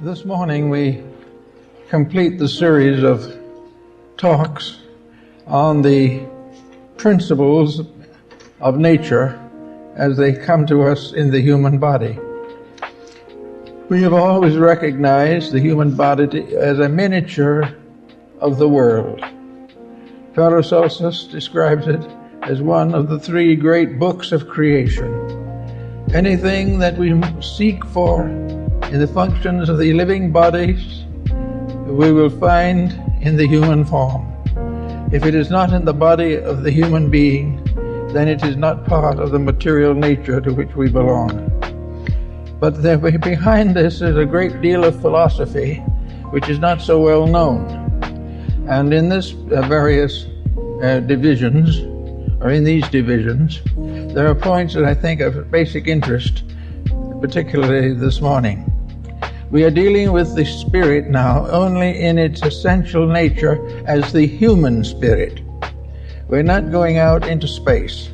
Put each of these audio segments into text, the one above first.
This morning we complete the series of talks on the principles of nature as they come to us in the human body. We have always recognized the human body as a miniature of the world. Paracelsus describes it as one of the three great books of creation. Anything that we seek for in the functions of the living bodies, we will find in the human form. If it is not in the body of the human being, then it is not part of the material nature to which we belong. But behind this is a great deal of philosophy, which is not so well known. And in this various divisions, or in these divisions, there are points that I think are of basic interest, particularly this morning. We are dealing with the spirit now only in its essential nature as the human spirit. We're not going out into space.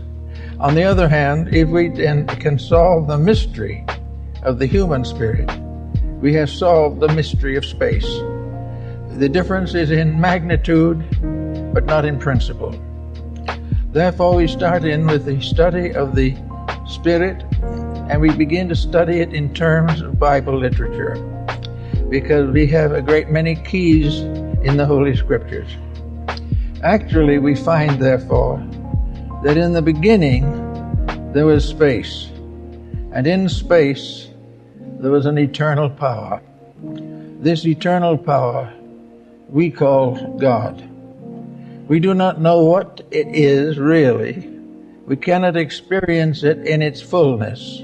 On the other hand, if we can solve the mystery of the human spirit, we have solved the mystery of space. The difference is in magnitude, but not in principle. Therefore, we start in with the study of the spirit, and we begin to study it in terms of Bible literature, because we have a great many keys in the Holy Scriptures. Actually, we find, therefore, that in the beginning there was space, and in space there was an eternal power. This eternal power we call God. We do not know what it is really. We cannot experience it in its fullness.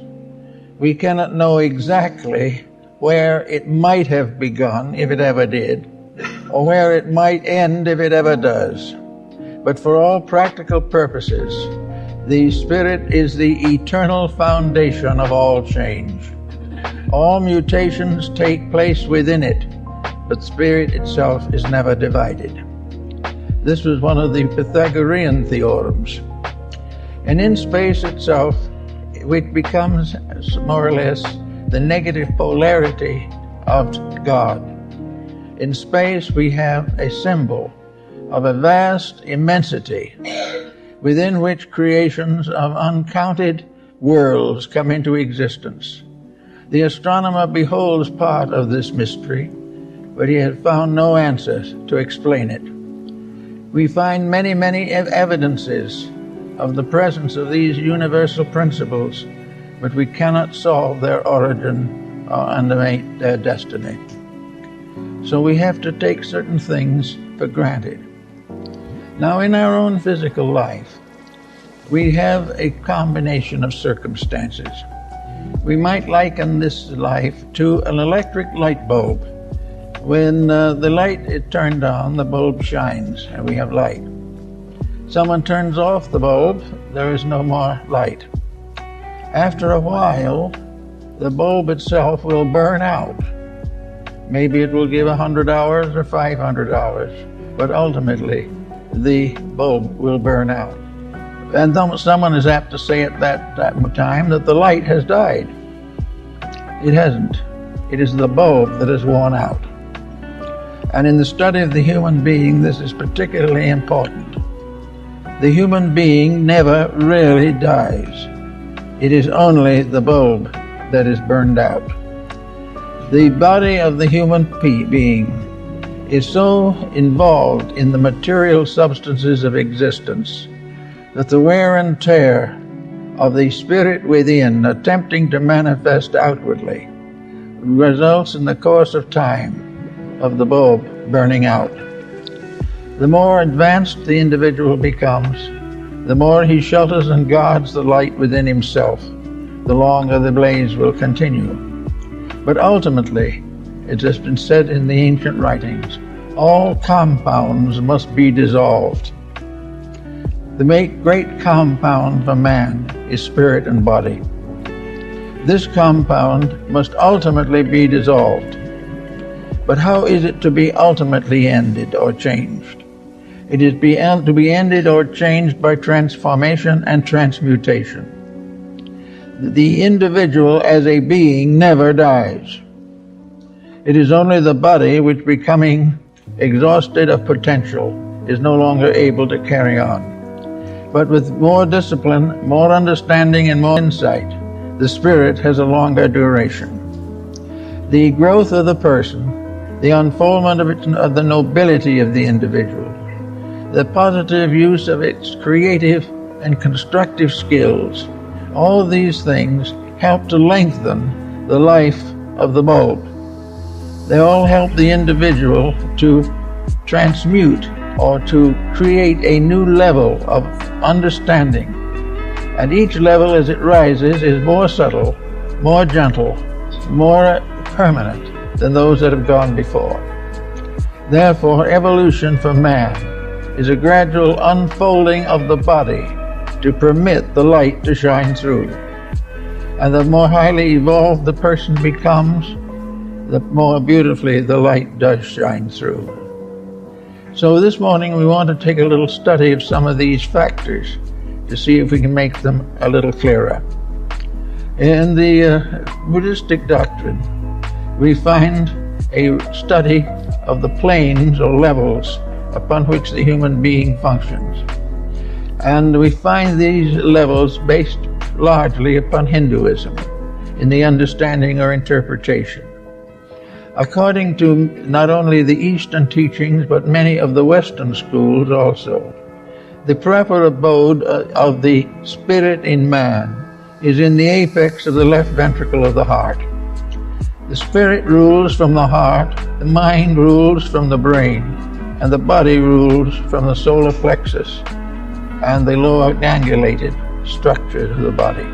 We cannot know exactly where it might have begun, if it ever did, or where it might end, if it ever does. But for all practical purposes, the Spirit is the eternal foundation of all change. All mutations take place within it, but Spirit itself is never divided. This was one of the Pythagorean theorems. And in space itself, it becomes more or less the negative polarity of God. In space, we have a symbol of a vast immensity within which creations of uncounted worlds come into existence. The astronomer beholds part of this mystery, but he has found no answers to explain it. We find many, many evidences of the presence of these universal principles, but we cannot solve their origin or animate their destiny. So we have to take certain things for granted. Now, in our own physical life, we have a combination of circumstances. We might liken this life to an electric light bulb. When the light is turned on, the bulb shines and we have light. Someone turns off the bulb, there is no more light. After a while, the bulb itself will burn out. Maybe it will give 100 hours or 500 hours, but ultimately the bulb will burn out. And someone is apt to say at that time that the light has died. It hasn't. It is the bulb that has worn out. And in the study of the human being, this is particularly important. The human being never really dies. It is only the bulb that is burned out. The body of the human being is so involved in the material substances of existence that the wear and tear of the spirit within attempting to manifest outwardly results in the course of time of the bulb burning out. The more advanced the individual becomes, the more he shelters and guards the light within himself, the longer the blaze will continue. But ultimately, it has been said in the ancient writings, all compounds must be dissolved. The great compound for man is spirit and body. This compound must ultimately be dissolved. But how is it to be ultimately ended or changed? It is to be ended or changed by transformation and transmutation. The individual as a being never dies. It is only the body which, becoming exhausted of potential, is no longer able to carry on. But with more discipline, more understanding, and more insight, the spirit has a longer duration. The growth of the person, the unfoldment of the nobility of the individual, the positive use of its creative and constructive skills, all of these things help to lengthen the life of the bulb. They all help the individual to transmute or to create a new level of understanding. And each level as it rises is more subtle, more gentle, more permanent than those that have gone before. Therefore, evolution for man is a gradual unfolding of the body to permit the light to shine through. And the more highly evolved the person becomes, the more beautifully the light does shine through. So this morning we want to take a little study of some of these factors to see if we can make them a little clearer. In the Buddhistic doctrine, we find a study of the planes or levels upon which the human being functions. And we find these levels based largely upon Hinduism in the understanding or interpretation. According to not only the Eastern teachings, but many of the Western schools also, the proper abode of the spirit in man is in the apex of the left ventricle of the heart. The spirit rules from the heart, the mind rules from the brain, and the body rules from the solar plexus and the lower gangulated structures of the body.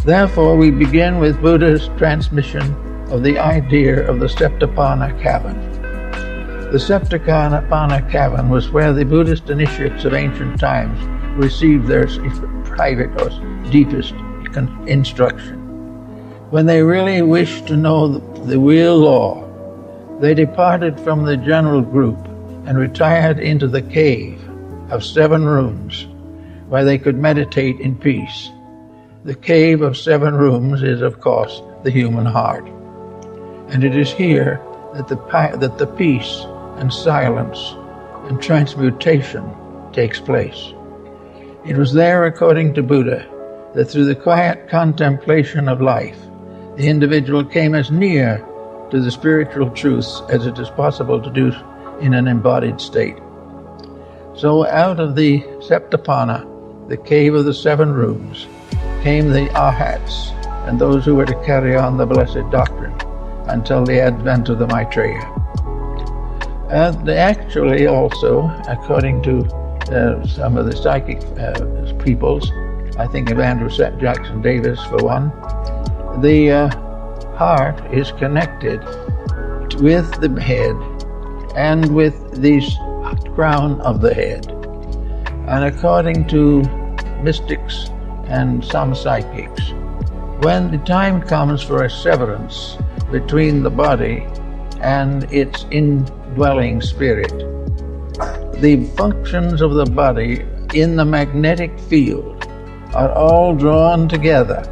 Therefore, we begin with Buddha's transmission of the idea of the Septapana cavern. The Septapana cavern was where the Buddhist initiates of ancient times received their private or deepest instruction. When they really wished to know the real law, they departed from the general group and retired into the cave of 7 rooms where they could meditate in peace. The cave of 7 rooms is, of course, the human heart. And it is here that the peace and silence and transmutation takes place. It was there, according to Buddha, that through the quiet contemplation of life, the individual came as near to the spiritual truths as it is possible to do in an embodied state. So out of the Septapana, the cave of the 7 rooms, came the Arhats and those who were to carry on the blessed doctrine until the advent of the Maitreya. And actually also, according to some of the psychic peoples, I think of Andrew Jackson Davis for one, the heart is connected with the head and with the crown of the head. And according to mystics and some psychics, when the time comes for a severance between the body and its indwelling spirit, the functions of the body in the magnetic field are all drawn together,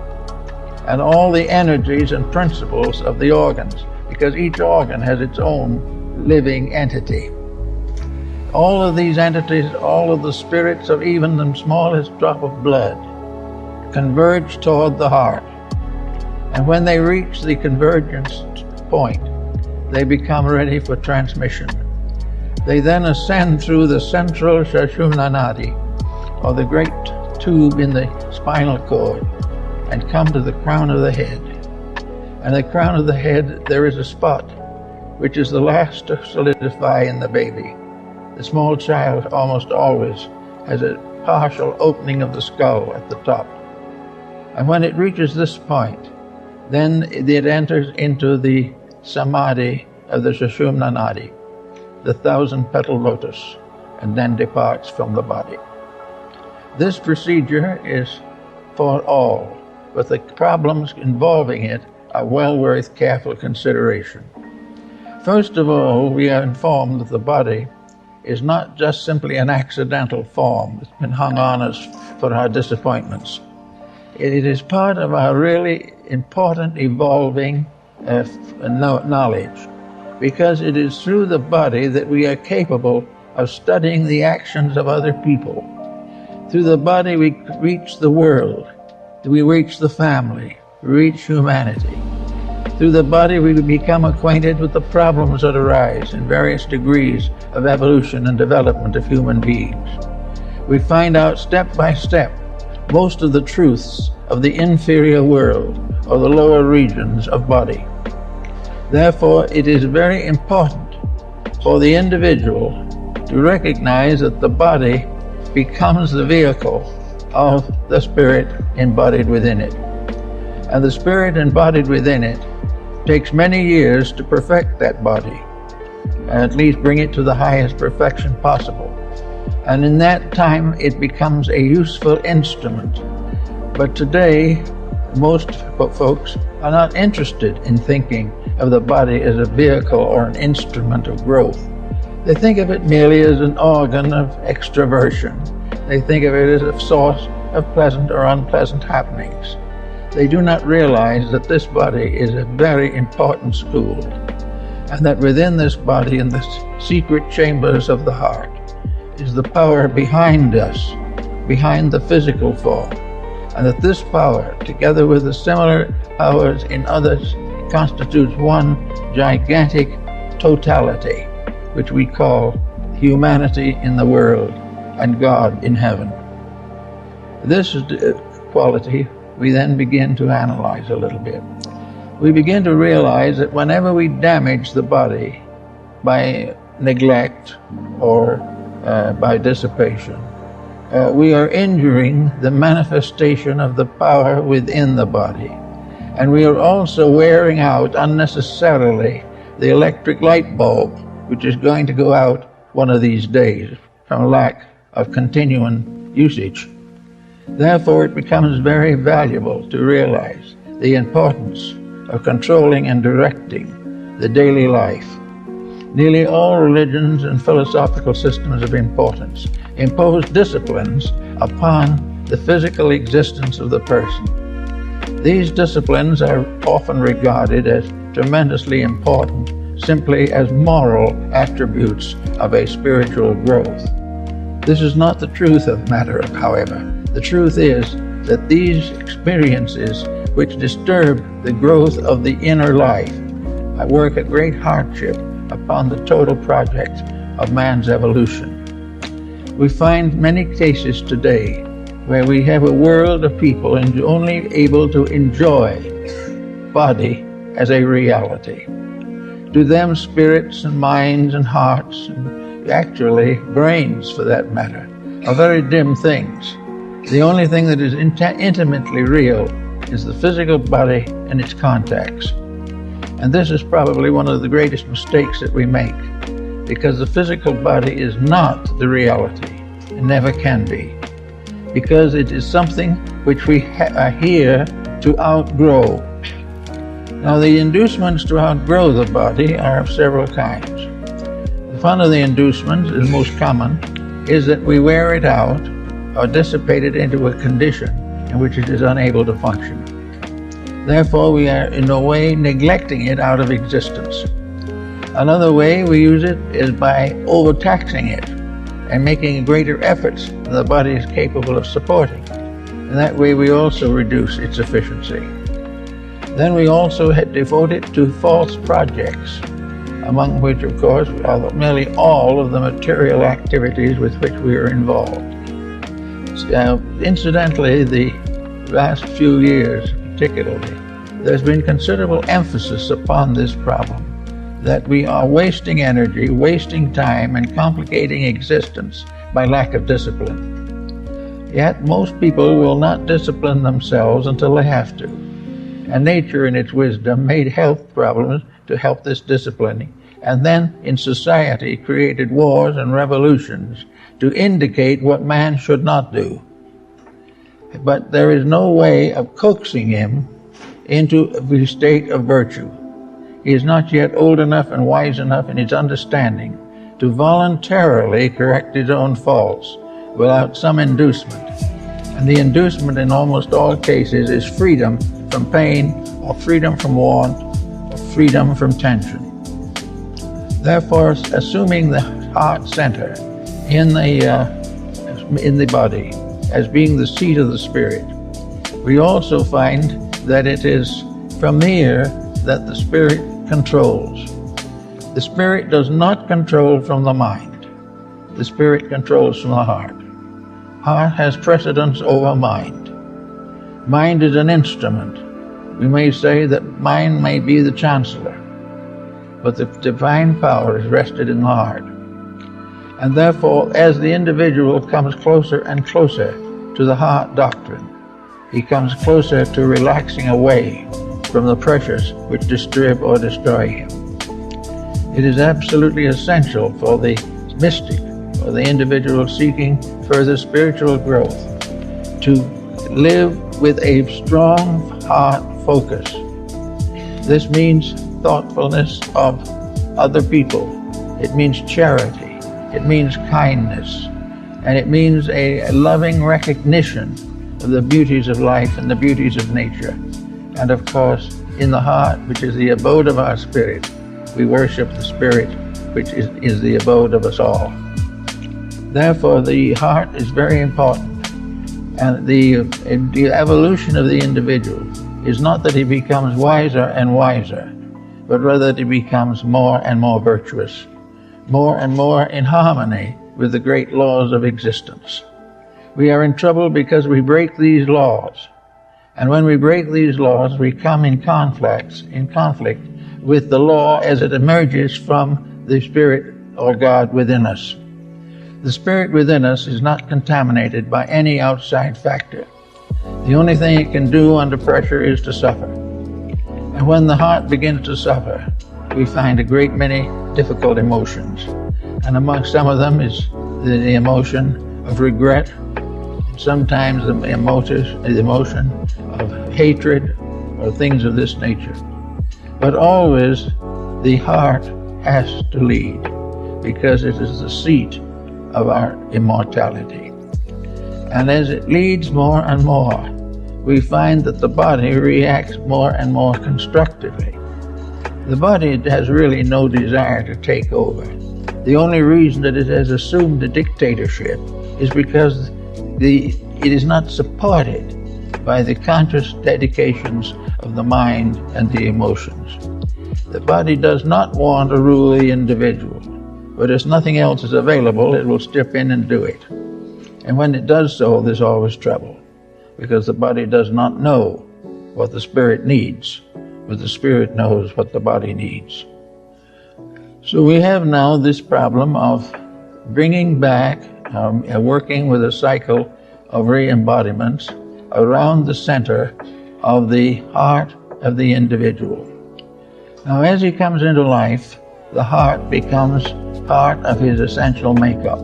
and all the energies and principles of the organs, because each organ has its own living entity. All of these entities, all of the spirits of even the smallest drop of blood, converge toward the heart. And when they reach the convergence point, they become ready for transmission. They then ascend through the central Sushumna Nadi, or the great tube in the spinal cord, and come to the crown of the head. And the crown of the head, there is a spot which is the last to solidify in the baby. The small child almost always has a partial opening of the skull at the top. And when it reaches this point, then it enters into the samadhi of the Sushumna Nadi, the 1,000-petal lotus, and then departs from the body. This procedure is for all, but the problems involving it are well worth careful consideration. First of all, we are informed that the body is not just simply an accidental form that's been hung on us for our disappointments. It is part of our really important evolving knowledge because it is through the body that we are capable of studying the actions of other people. Through the body we reach the world, we reach the family, we reach humanity. Through the body we become acquainted with the problems that arise in various degrees of evolution and development of human beings. We find out step by step most of the truths of the inferior world or the lower regions of body. Therefore, it is very important for the individual to recognize that the body becomes the vehicle of the spirit embodied within it. And the spirit embodied within it takes many years to perfect that body, at least bring it to the highest perfection possible. And in that time, it becomes a useful instrument. But today, most folks are not interested in thinking of the body as a vehicle or an instrument of growth. They think of it merely as an organ of extroversion. They think of it as a source of pleasant or unpleasant happenings. They do not realize that this body is a very important school, and that within this body, in the secret chambers of the heart, is the power behind us, behind the physical form, and that this power, together with the similar powers in others, constitutes one gigantic totality, which we call humanity in the world and God in heaven. This quality we then begin to analyze a little bit. We begin to realize that whenever we damage the body by neglect or by dissipation, we are injuring the manifestation of the power within the body. And we are also wearing out unnecessarily the electric light bulb, which is going to go out one of these days from lack of continuing usage. Therefore, it becomes very valuable to realize the importance of controlling and directing the daily life. Nearly all religions and philosophical systems of importance impose disciplines upon the physical existence of the person. These disciplines are often regarded as tremendously important, simply as moral attributes of a spiritual growth. This is not the truth of the matter, however. The truth is that these experiences which disturb the growth of the inner life work a great hardship upon the total project of man's evolution. We find many cases today where we have a world of people only able to enjoy body as a reality. To them, spirits and minds and hearts, and actually brains for that matter, are very dim things. The only thing that is intimately real is the physical body and its contacts. And this is probably one of the greatest mistakes that we make, because the physical body is not the reality. It never can be, because it is something which we are here to outgrow. Now, the inducements to outgrow the body are of several kinds. One of the inducements, is most common, is that we wear it out or dissipate it into a condition in which it is unable to function. Therefore, we are in a way neglecting it out of existence. Another way we use it is by overtaxing it and making greater efforts than the body is capable of supporting. And that way we also reduce its efficiency. Then we also devote it to false projects, among which, of course, are nearly all of the material activities with which we are involved. Incidentally, the last few years particularly, there's been considerable emphasis upon this problem, that we are wasting energy, wasting time, and complicating existence by lack of discipline. Yet most people will not discipline themselves until they have to. And nature in its wisdom made health problems to help this disciplining, and then in society created wars and revolutions to indicate what man should not do. But there is no way of coaxing him into a state of virtue. He is not yet old enough and wise enough in his understanding to voluntarily correct his own faults without some inducement. And the inducement in almost all cases is freedom from pain, or freedom from want, or freedom from tension. Therefore, assuming the heart center in the body as being the seat of the spirit, we also find that it is from here that the spirit controls. The spirit does not control from the mind. The spirit controls from the heart. Heart has precedence over mind. Mind is an instrument. We may say that mind may be the chancellor, but the divine power is rested in the heart. And therefore, as the individual comes closer and closer to the heart doctrine, he comes closer to relaxing away from the pressures which disturb or destroy him. It is absolutely essential for the mystic, or the individual seeking further spiritual growth, to live with a strong heart focus. This means thoughtfulness of other people. It means charity. It means kindness. And it means a loving recognition of the beauties of life and the beauties of nature. And of course, in the heart, which is the abode of our spirit, we worship the spirit, which is the abode of us all. Therefore, the heart is very important. And the evolution of the individual is not that he becomes wiser and wiser, but rather that he becomes more and more virtuous, more and more in harmony with the great laws of existence. We are in trouble because we break these laws. And when we break these laws, we come in conflict with the law as it emerges from the Spirit or God within us. The Spirit within us is not contaminated by any outside factor. The only thing it can do under pressure is to suffer. And when the heart begins to suffer, we find a great many difficult emotions. And among some of them is the emotion of regret, sometimes the emotion of hatred or things of this nature. But always the heart has to lead, because it is the seat of our immortality. And as it leads more and more, we find that the body reacts more and more constructively. The body has really no desire to take over. The only reason that it has assumed a dictatorship is because it is not supported by the conscious dedications of the mind and the emotions. The body does not want to rule the individual, but as nothing else is available, it will step in and do it. And when it does so, there's always trouble, because the body does not know what the spirit needs, but the spirit knows what the body needs. So we have now this problem of bringing back, working with a cycle of re-embodiments around the center of the heart of the individual. Now, as he comes into life, the heart becomes part of his essential makeup.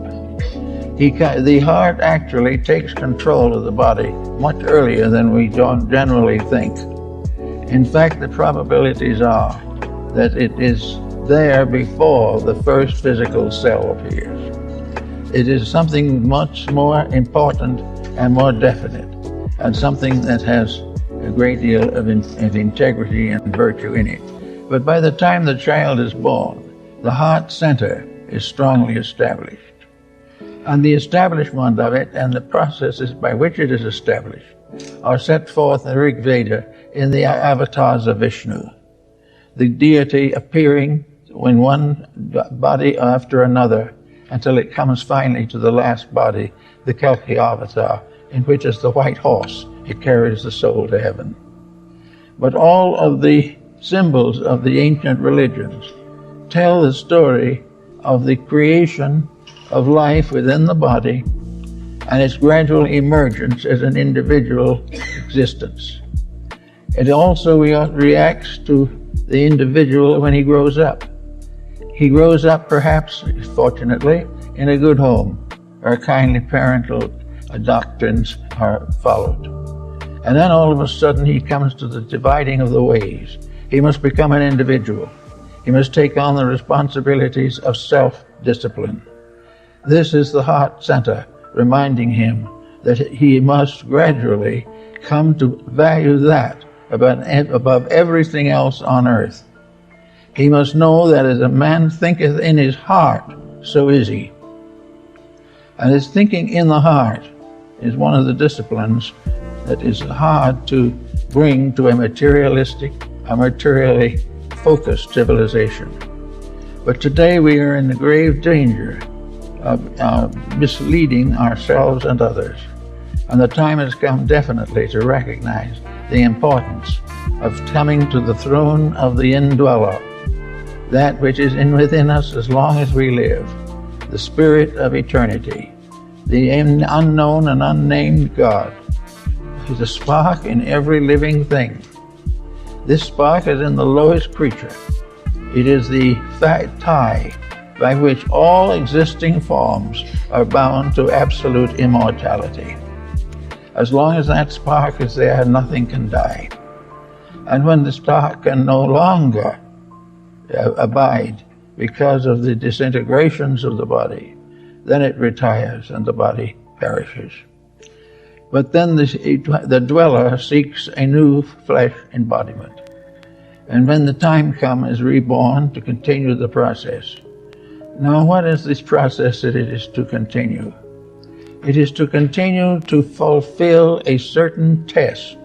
The heart actually takes control of the body much earlier than we generally think. In fact, the probabilities are that it is there before the first physical cell appears. It is something much more important and more definite, and something that has a great deal of integrity and virtue in it. But by the time the child is born, the heart center is strongly established. And the establishment of it and the processes by which it is established are set forth in Rig Veda in the avatars of Vishnu, the deity appearing in one body after another until it comes finally to the last body, the Kalki avatar, in which is the white horse. It carries the soul to heaven. But all of the symbols of the ancient religions tell the story of the creation of life within the body and its gradual emergence as an individual existence. It also reacts to the individual when he grows up. He grows up, perhaps, fortunately, in a good home, where kindly parental doctrines are followed. And then all of a sudden he comes to the dividing of the ways. He must become an individual. He must take on the responsibilities of self-discipline. This is the heart center reminding him that he must gradually come to value that above everything else on earth. He must know that as a man thinketh in his heart, so is he. And his thinking in the heart is one of the disciplines that is hard to bring to a materially focused civilization. But today we are in the grave danger of misleading ourselves and others. And the time has come definitely to recognize the importance of coming to the throne of the indweller, that which is within us as long as we live, the spirit of eternity, the unknown and unnamed God. He's a spark in every living thing. This spark is in the lowest creature. It is the tie by which all existing forms are bound to absolute immortality. As long as that spark is there, nothing can die. And when the spark can no longer abide because of the disintegrations of the body, then it retires and the body perishes. But then the dweller seeks a new flesh embodiment. And when the time comes, is reborn to continue the process. Now, what is this process that it is to continue? It is to continue to fulfill a certain test.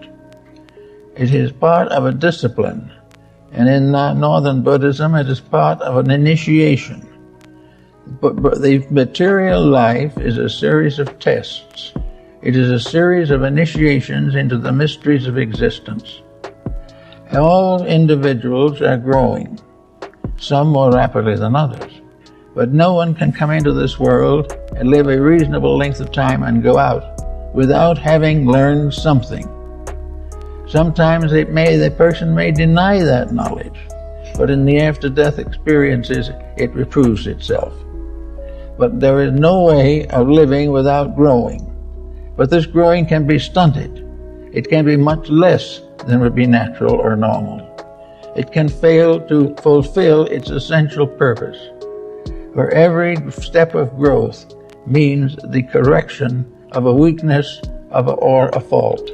It is part of a discipline. And in Northern Buddhism, it is part of an initiation. But the material life is a series of tests. It is a series of initiations into the mysteries of existence. All individuals are growing, some more rapidly than others. But no one can come into this world and live a reasonable length of time and go out without having learned something. Sometimes the person may deny that knowledge, but in the after-death experiences, it reproves itself. But there is no way of living without growing. But this growing can be stunted. It can be much less than would be natural or normal. It can fail to fulfill its essential purpose. For every step of growth means the correction of a weakness or a fault.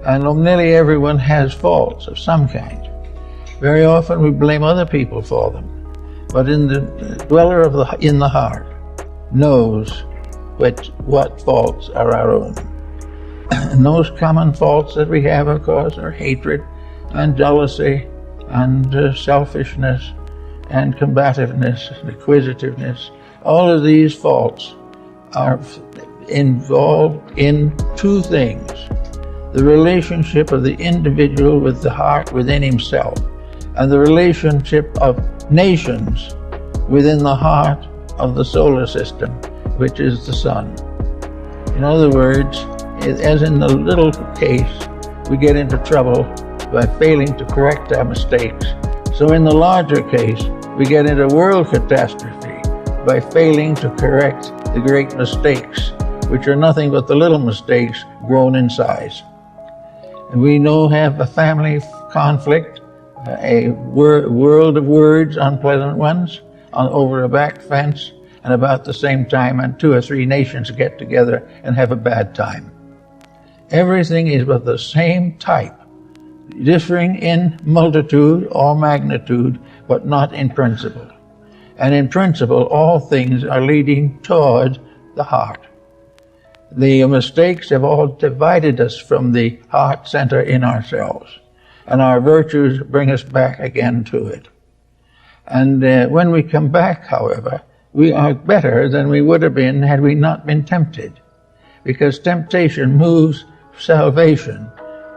And nearly everyone has faults of some kind. Very often we blame other people for them. But in the dweller in the heart knows what faults are our own. And those common faults that we have, of course, are hatred and jealousy and selfishness and combativeness and acquisitiveness. All of these faults are involved in two things: the relationship of the individual with the heart within himself, and the relationship of nations within the heart of the solar system, which is the sun. In other words, as in the little case, we get into trouble by failing to correct our mistakes. So in the larger case, we get into world catastrophe by failing to correct the great mistakes, which are nothing but the little mistakes grown in size. And we have a family conflict, a world of words, unpleasant ones, over a back fence, and about the same time, and 2 or 3 nations get together and have a bad time. Everything is of the same type, differing in multitude or magnitude, but not in principle. And in principle, all things are leading toward the heart. The mistakes have all divided us from the heart center in ourselves, and our virtues bring us back again to it. And when we come back, however, we are better than we would have been had we not been tempted, because temptation moves salvation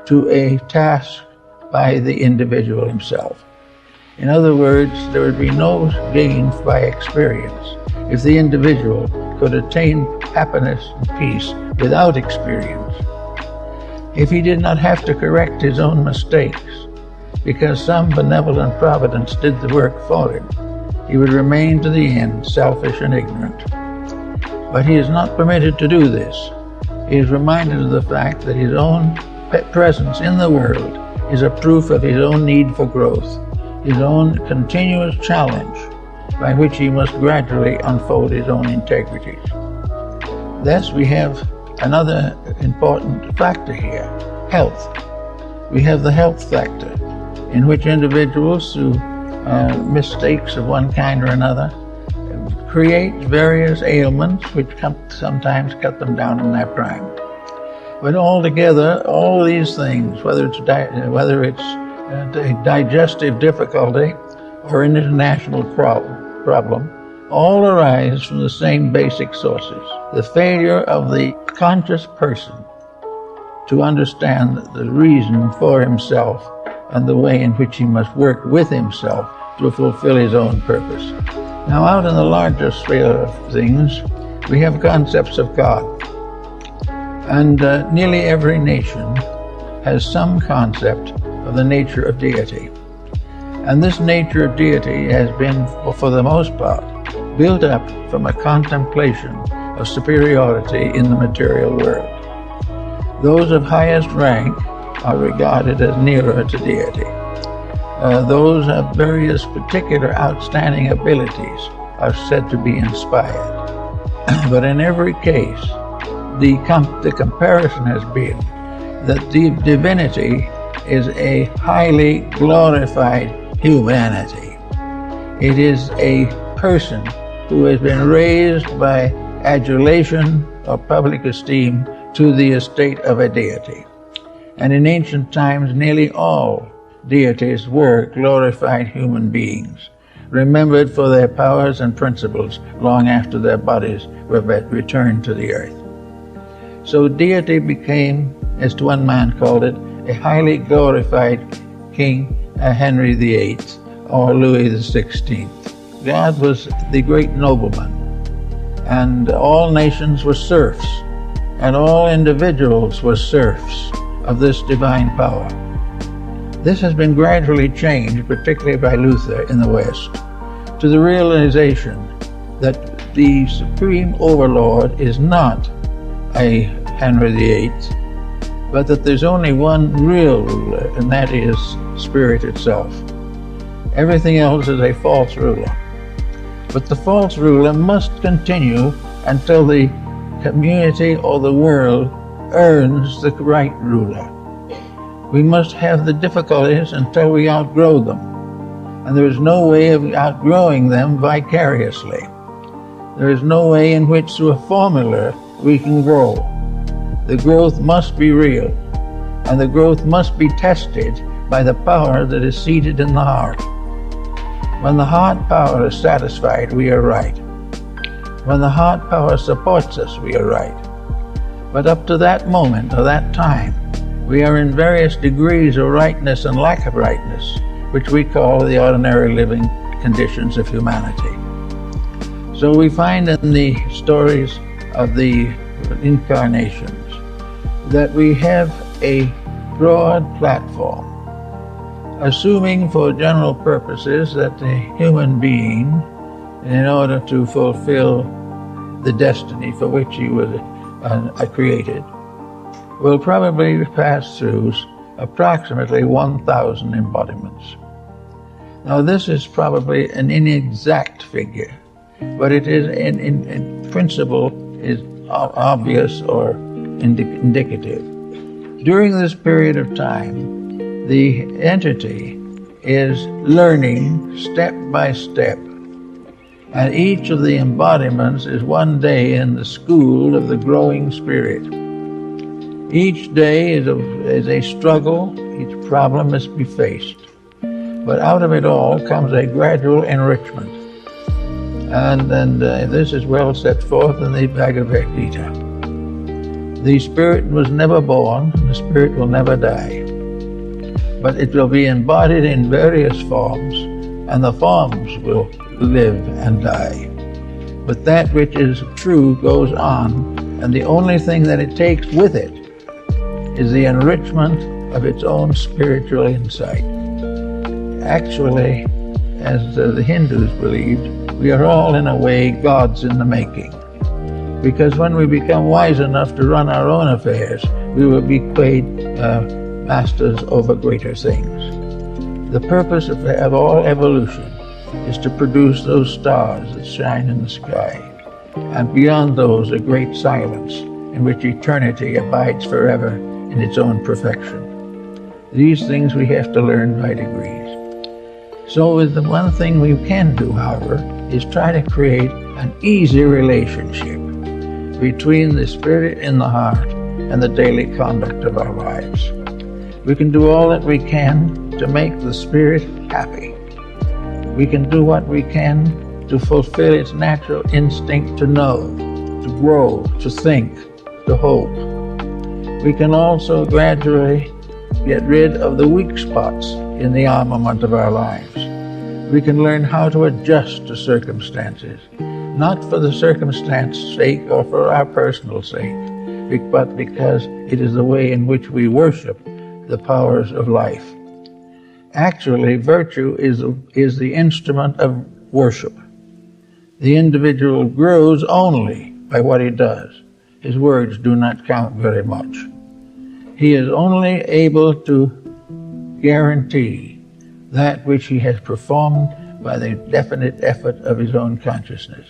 to a task by the individual himself. In other words, there would be no gain by experience if the individual could attain happiness and peace without experience. If he did not have to correct his own mistakes because some benevolent providence did the work for him, he would remain to the end selfish and ignorant. But he is not permitted to do this. He is reminded of the fact that his own presence in the world is a proof of his own need for growth, his own continuous challenge by which he must gradually unfold his own integrities. Thus we have another important factor here, health. We have the health factor, in which individuals who mistakes of one kind or another, creates various ailments which sometimes cut them down in their prime. But altogether, all these things, whether it's a digestive difficulty or an international problem, all arise from the same basic sources. The failure of the conscious person to understand the reason for himself and the way in which he must work with himself to fulfill his own purpose. Now, out in the larger sphere of things, we have concepts of God. And nearly every nation has some concept of the nature of deity. And this nature of deity has been, for the most part, built up from a contemplation of superiority in the material world. Those of highest rank are regarded as nearer to deity. Those of various particular outstanding abilities are said to be inspired. But in every case, the comparison has been that the divinity is a highly glorified humanity. It is a person who has been raised by adulation or public esteem to the estate of a deity. And in ancient times, nearly all deities were glorified human beings, remembered for their powers and principles long after their bodies were returned to the earth. So deity became, as one man called it, a highly glorified King Henry VIII or Louis XVI. God was the great nobleman, and all nations were serfs, and all individuals were serfs of this divine power. This has been gradually changed, particularly by Luther in the West, to the realization that the supreme overlord is not a Henry VIII, but that there's only one real ruler, and that is Spirit itself. Everything else is a false ruler. But the false ruler must continue until the community or the world earns the right ruler. We must have the difficulties until we outgrow them, and there is no way of outgrowing them vicariously. There is no way in which through a formula we can grow. The growth must be real, and the growth must be tested by the power that is seated in the heart. When the heart power is satisfied, we are right. When the heart power supports us, we are right. But up to that moment or that time, we are in various degrees of rightness and lack of rightness, which we call the ordinary living conditions of humanity. So we find in the stories of the incarnations that we have a broad platform, assuming for general purposes that the human being, in order to fulfill the destiny for which he was created, will probably pass through approximately 1,000 embodiments. Now this is probably an inexact figure, but it is in principle is obvious or indicative. During this period of time, the entity is learning step by step, and each of the embodiments is one day in the school of the growing spirit. Each day is a struggle, each problem must be faced, but out of it all comes a gradual enrichment. And this is well set forth in the Bhagavad Gita. The spirit was never born, the spirit will never die, but it will be embodied in various forms, and the forms will live and die. But that which is true goes on, and the only thing that it takes with it is the enrichment of its own spiritual insight. Actually, as the Hindus believed, we are all in a way gods in the making. Because when we become wise enough to run our own affairs, we will be made masters over greater things. The purpose of all evolution is to produce those stars that shine in the sky, and beyond those a great silence in which eternity abides forever in its own perfection. These things we have to learn by degrees. So the one thing we can do, however, is try to create an easy relationship between the spirit in the heart and the daily conduct of our lives. We can do all that we can to make the spirit happy. We can do what we can to fulfill its natural instinct to know, to grow, to think, to hope. We can also gradually get rid of the weak spots in the armament of our lives. We can learn how to adjust to circumstances, not for the circumstance's sake or for our personal sake, but because it is the way in which we worship the powers of life. Actually, virtue is the instrument of worship. The individual grows only by what he does. His words do not count very much. He is only able to guarantee that which he has performed by the definite effort of his own consciousness.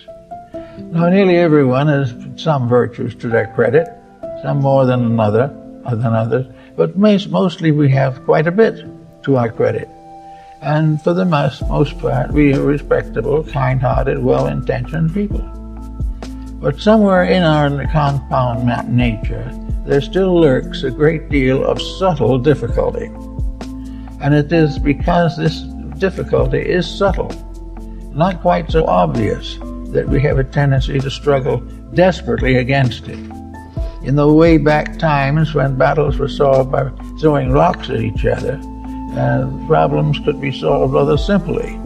Now, nearly everyone has some virtues to their credit, some more than others, but mostly we have quite a bit to our credit. And for the most part, we are respectable, kind-hearted, well-intentioned people. But somewhere in our compound nature, there still lurks a great deal of subtle difficulty. And it is because this difficulty is subtle, not quite so obvious, that we have a tendency to struggle desperately against it. In the way back times when battles were solved by throwing rocks at each other, problems could be solved rather simply.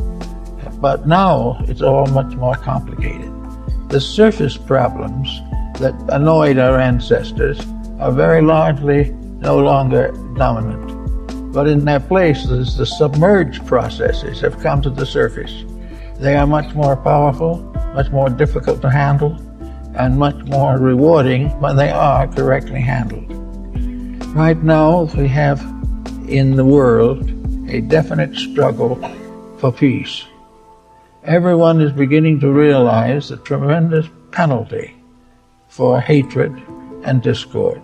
But now it's all much more complicated. The surface problems that annoyed our ancestors are very largely no longer dominant. But in their places, the submerged processes have come to the surface. They are much more powerful, much more difficult to handle, and much more rewarding when they are correctly handled. Right now, we have in the world a definite struggle for peace. Everyone is beginning to realize the tremendous penalty for hatred and discord.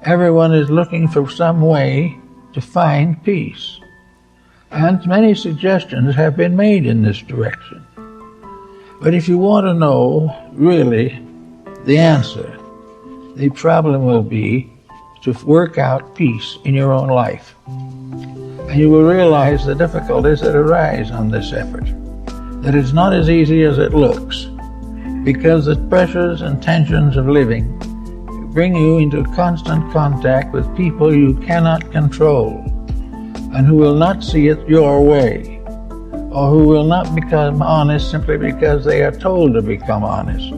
Everyone is looking for some way to find peace. And many suggestions have been made in this direction. But if you want to know really the answer, the problem will be to work out peace in your own life. And you will realize the difficulties that arise on this effort, that it's not as easy as it looks, because the pressures and tensions of living bring you into constant contact with people you cannot control, and who will not see it your way, or who will not become honest simply because they are told to become honest.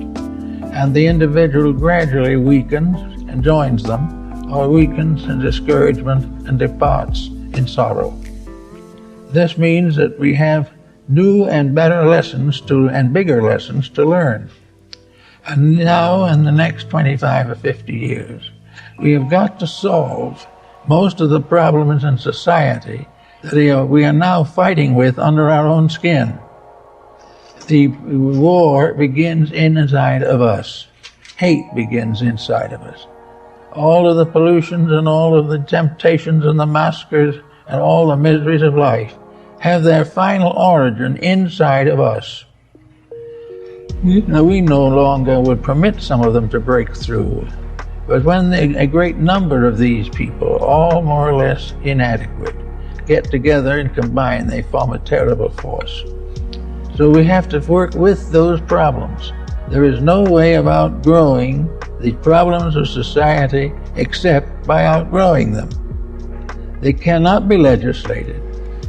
And the individual gradually weakens and joins them, or weakens in discouragement and departs in sorrow. This means that we have new and better lessons and bigger lessons to learn. And now, in the next 25 or 50 years, we have got to solve most of the problems in society that we are now fighting with under our own skin. The war begins inside of us. Hate begins inside of us. All of the pollutions and all of the temptations and the massacres and all the miseries of life have their final origin inside of us. We no longer would permit some of them to break through. But when a great number of these people, all more or less inadequate, get together and combine, they form a terrible force. So we have to work with those problems. There is no way of outgrowing the problems of society except by outgrowing them. They cannot be legislated.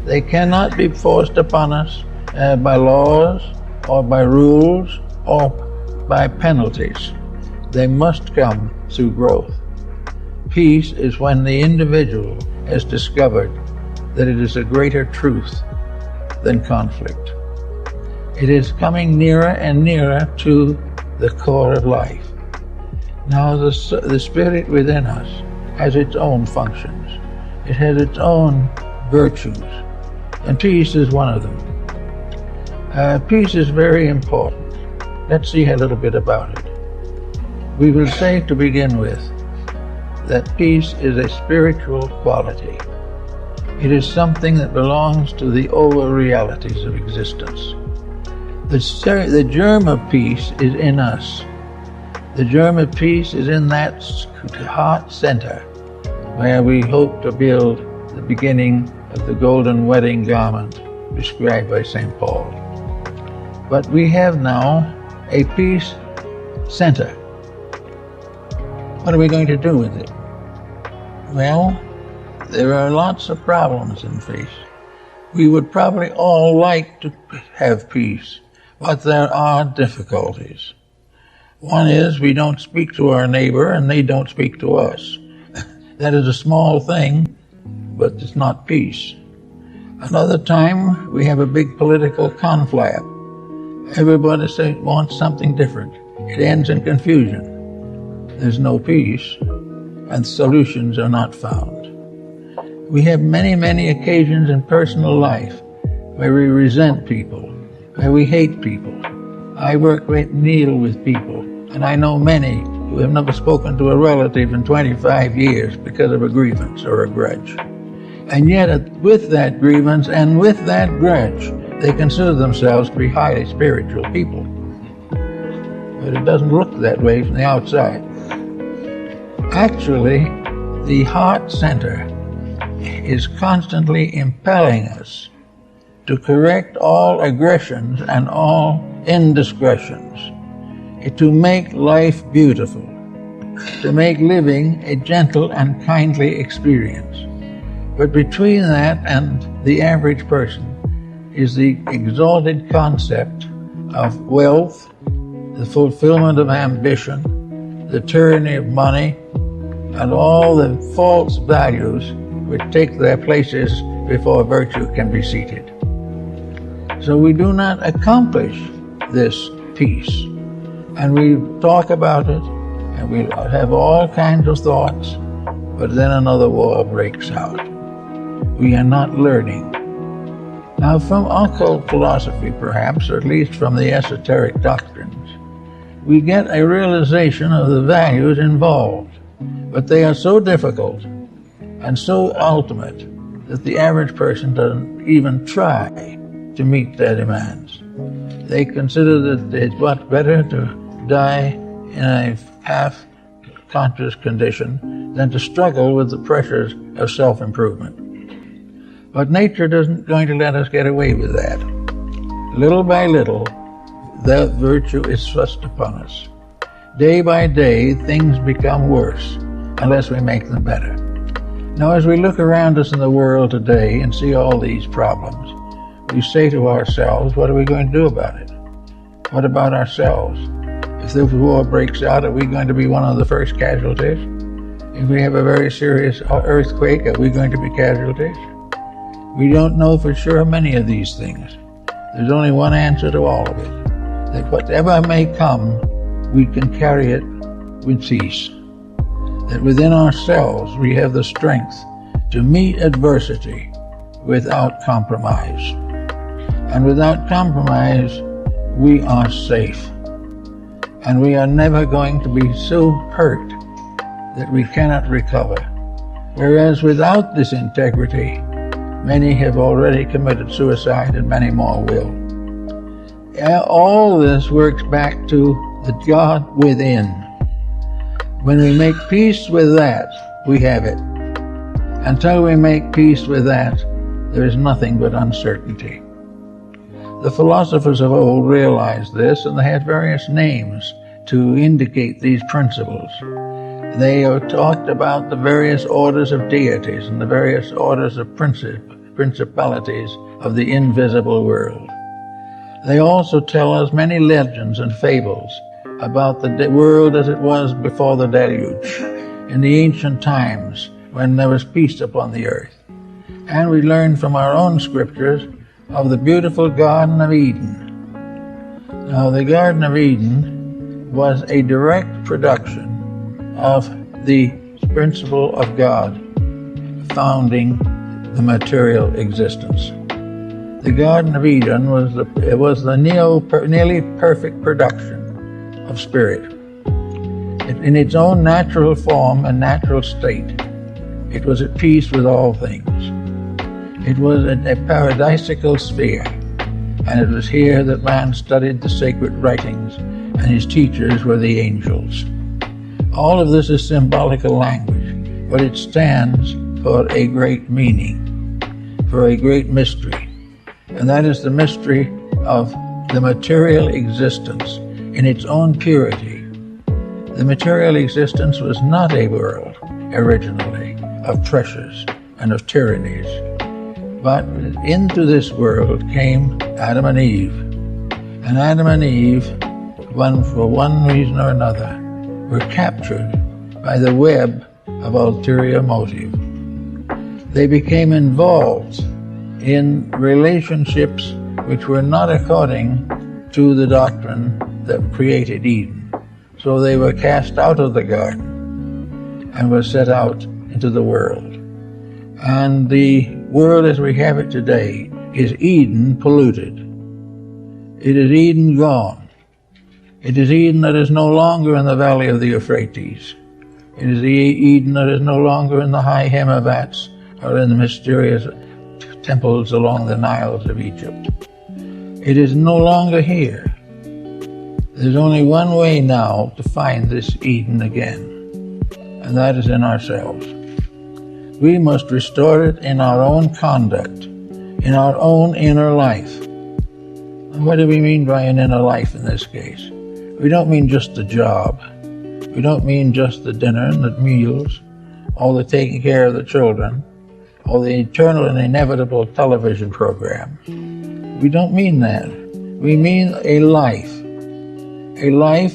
They cannot be forced upon us by laws or by rules or by penalties. They must come through growth. Peace is when the individual has discovered that it is a greater truth than conflict. It is coming nearer and nearer to the core of life. Now the spirit within us has its own functions. It has its own virtues, and peace is one of them. Peace is very important. Let's see a little bit about it. We will say to begin with that peace is a spiritual quality. It is something that belongs to the over realities of existence. The germ of peace is in us. The germ of peace is in that heart center where we hope to build the beginning of the golden wedding garment described by St. Paul. But we have now a peace center. What are we going to do with it? Well, there are lots of problems in peace. We would probably all like to have peace, but there are difficulties. One is we don't speak to our neighbor and they don't speak to us. That is a small thing, but it's not peace. Another time we have a big political conflict. Everybody wants something different. It ends in confusion. There's no peace, and solutions are not found. We have many, many occasions in personal life where we resent people, where we hate people. I work with Neil with people, and I know many who have never spoken to a relative in 25 years because of a grievance or a grudge. And yet, with that grievance and with that grudge, they consider themselves to be highly spiritual people. But it doesn't look that way from the outside. Actually, the heart center is constantly impelling us to correct all aggressions and all indiscretions, to make life beautiful, to make living a gentle and kindly experience. But between that and the average person is the exalted concept of wealth, the fulfillment of ambition, the tyranny of money, and all the false values which take their places before virtue can be seated. So we do not accomplish this peace. And we talk about it, and we have all kinds of thoughts, but then another war breaks out. We are not learning. Now, from occult philosophy, perhaps, or at least from the esoteric doctrines, we get a realization of the values involved, but they are so difficult and so ultimate that the average person doesn't even try to meet their demands. They consider that it's much better to die in a half-conscious condition than to struggle with the pressures of self-improvement. But nature isn't going to let us get away with that. Little by little, that virtue is thrust upon us. Day by day, things become worse unless we make them better. Now, as we look around us in the world today and see all these problems, we say to ourselves, what are we going to do about it? What about ourselves? If the war breaks out, are we going to be one of the first casualties? If we have a very serious earthquake, are we going to be casualties? We don't know for sure many of these things. There's only one answer to all of it, that whatever may come, we can carry it with peace. That within ourselves we have the strength to meet adversity without compromise. And without compromise, we are safe. And we are never going to be so hurt that we cannot recover. Whereas without this integrity, many have already committed suicide and many more will. All this works back to the God within. When we make peace with that, we have it. Until we make peace with that, there is nothing but uncertainty. The philosophers of old realized this, and they had various names to indicate these principles. They talked about the various orders of deities and the various orders of principalities of the invisible world. They also tell us many legends and fables about the world as it was before the deluge, in the ancient times when there was peace upon the earth. And we learn from our own scriptures of the beautiful Garden of Eden. Now, the Garden of Eden was a direct production of the principle of God founding the material existence. The Garden of Eden was the nearly perfect production of spirit. In its own natural form and natural state, it was at peace with all things. It was a paradisical sphere, and it was here that man studied the sacred writings, and his teachers were the angels. All of this is symbolical language, but it stands for a great meaning, for a great mystery, and that is the mystery of the material existence in its own purity. The material existence was not a world, originally, of pressures and of tyrannies, but into this world came Adam and Eve. And Adam and Eve, for one reason or another, were captured by the web of ulterior motive. They became involved in relationships which were not according to the doctrine that created Eden. So they were cast out of the garden and were set out into the world. And the world as we have it today is Eden polluted. It is Eden gone. It is Eden that is no longer in the valley of the Euphrates. It is the Eden that is no longer in the high Hemavats or in the mysterious temples along the Niles of Egypt. It is no longer here. There's only one way now to find this Eden again, and that is in ourselves. We must restore it in our own conduct, in our own inner life. And what do we mean by an inner life in this case? We don't mean just the job. We don't mean just the dinner and the meals, or the taking care of the children, or the eternal and inevitable television program. We don't mean that. We mean a life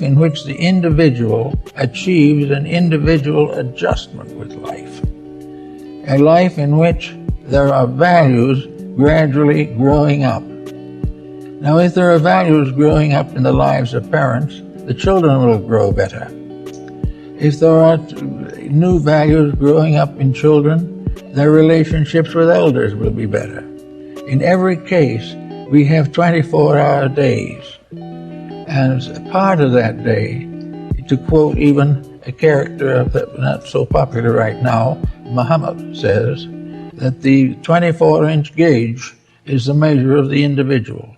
in which the individual achieves an individual adjustment with life. A life in which there are values gradually growing up. Now, if there are values growing up in the lives of parents, the children will grow better. If there are new values growing up in children, their relationships with elders will be better. In every case, we have 24-hour days. And as a part of that day, to quote even a character that's not so popular right now, Muhammad says that the 24-inch gauge is the measure of the individual.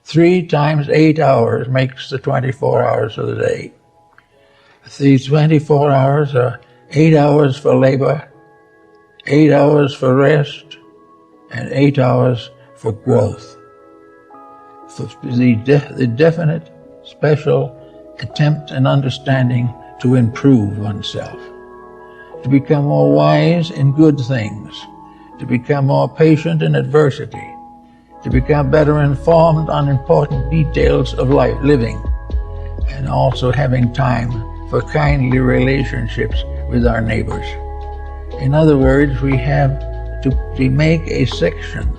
3 times 8 hours makes the 24 hours of the day. These 24 hours are 8 hours for labor, 8 hours for rest, and 8 hours for growth. For the definite, special attempt and understanding to improve oneself, to become more wise in good things, to become more patient in adversity, to become better informed on important details of life living, and also having time for kindly relationships with our neighbors. In other words, we have to make a selection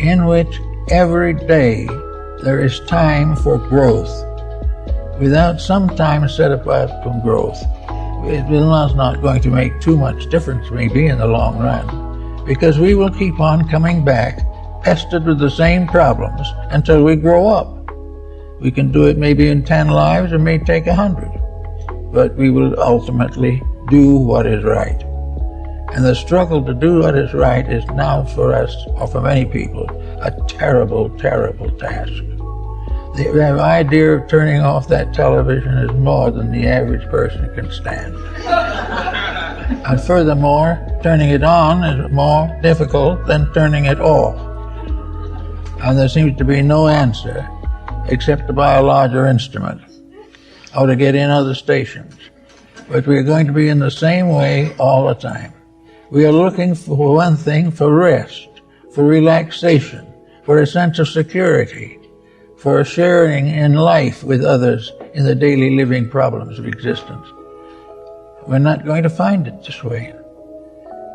in which every day there is time for growth. Without some time set apart from growth, it is not going to make too much difference maybe in the long run, because we will keep on coming back pestered with the same problems until we grow up. We can do it maybe in 10 lives, it may take 100, but we will ultimately do what is right. And the struggle to do what is right is now for us, or for many people, a terrible, terrible task. The idea of turning off that television is more than the average person can stand. And furthermore, turning it on is more difficult than turning it off. And there seems to be no answer except to buy a larger instrument or to get in other stations. But we're going to be in the same way all the time. We are looking for one thing, for rest, for relaxation, for a sense of security, for sharing in life with others in the daily living problems of existence. We're not going to find it this way.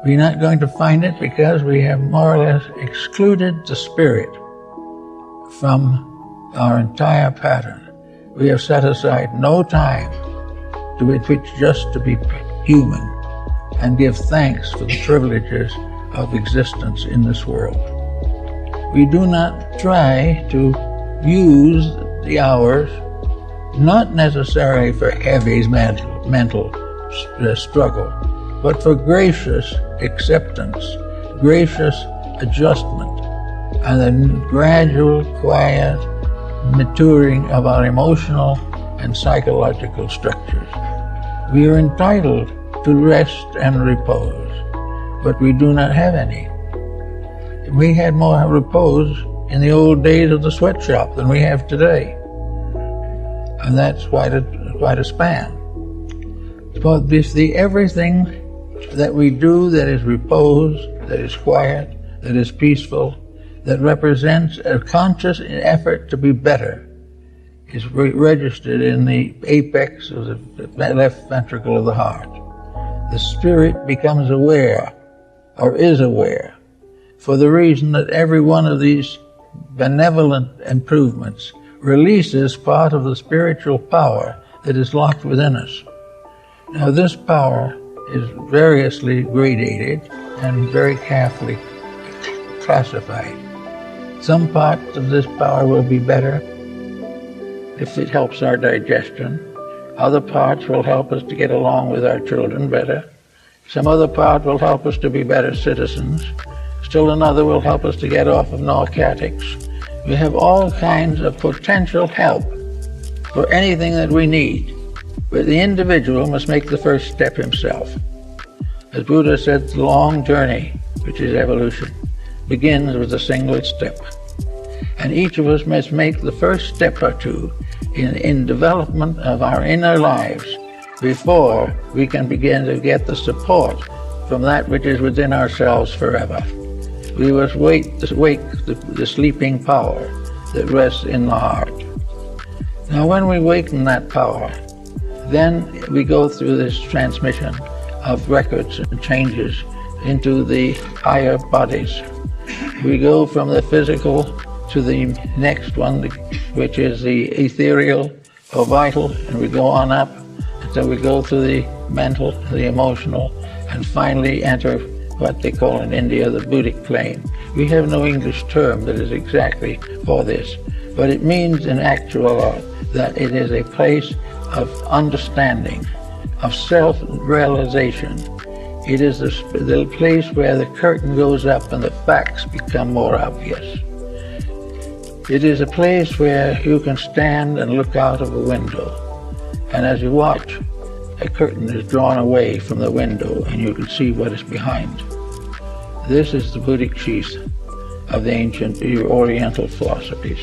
We're not going to find it because we have more or less excluded the spirit from our entire pattern. We have set aside no time with which just to be human and give thanks for the privileges of existence in this world. We do not try to use the hours, not necessarily for heavy mental struggle, but for gracious acceptance gracious adjustment and the gradual, quiet maturing of our emotional and psychological structures. We are entitled to rest and repose, but we do not have any. We had more repose in the old days of the sweatshop than we have today. And that's quite a span. But everything that we do that is repose, that is quiet, that is peaceful, that represents a conscious effort to be better, is registered in the apex of the left ventricle of the heart. The spirit becomes aware, or is aware, for the reason that every one of these benevolent improvements releases part of the spiritual power that is locked within us. Now, this power is variously gradated and very carefully classified. Some parts of this power will be better if it helps our digestion. Other parts will help us to get along with our children better. Some other part will help us to be better citizens. Still another will help us to get off of narcotics. We have all kinds of potential help for anything that we need, but the individual must make the first step himself. As Buddha said, the long journey, which is evolution, begins with a single step. And each of us must make the first step or two in development of our inner lives before we can begin to get the support from that which is within ourselves forever. We must wake the sleeping power that rests in the heart. Now, when we waken that power, then we go through this transmission of records and changes into the higher bodies. We go from the physical to the next one, which is the ethereal or vital, and we go on up until we go to the mental, the emotional, and finally enter what they call in India the Buddhic plane. We have no English term that is exactly for this, but it means in actual that it is a place of understanding, of self-realization. It is the place where the curtain goes up and the facts become more obvious. It is a place where you can stand and look out of a window, and as you watch, a curtain is drawn away from the window and you can see what is behind. This is the Buddhic sheath of the ancient Oriental philosophies.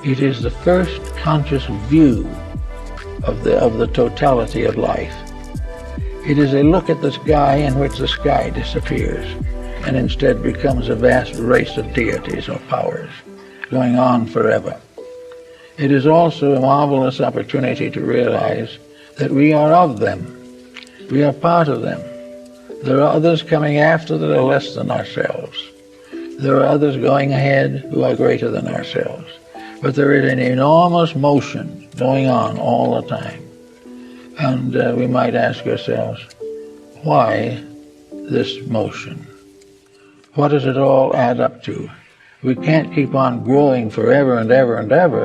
It is the first conscious view of the totality of life. It is a look at the sky in which the sky disappears and instead becomes a vast race of deities or powers going on forever. It is also a marvelous opportunity to realize that we are of them. We are part of them. There are others coming after that are less than ourselves. There are others going ahead who are greater than ourselves. But there is an enormous motion going on all the time. And we might ask ourselves, why this motion? What does it all add up to? We can't keep on growing forever and ever and ever.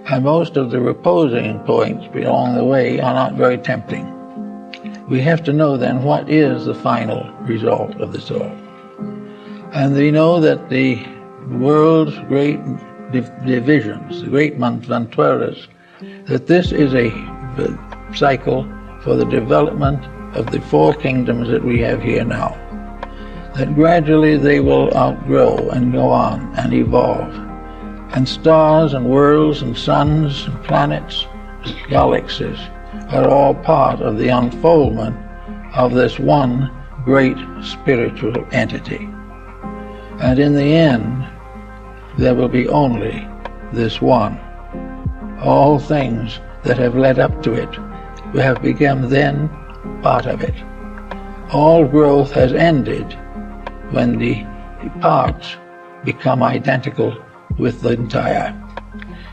And most of the reposing points along the way are not very tempting. We have to know then what is the final result of this all. And we know that the world's great divisions, the great manturas, that this is a cycle for the development of the four kingdoms that we have here now. That gradually they will outgrow and go on and evolve. And stars and worlds and suns and planets, galaxies, are all part of the unfoldment of this one great spiritual entity. And in the end, there will be only this one. All things that have led up to it have become then part of it. All growth has ended when the parts become identical with the entire.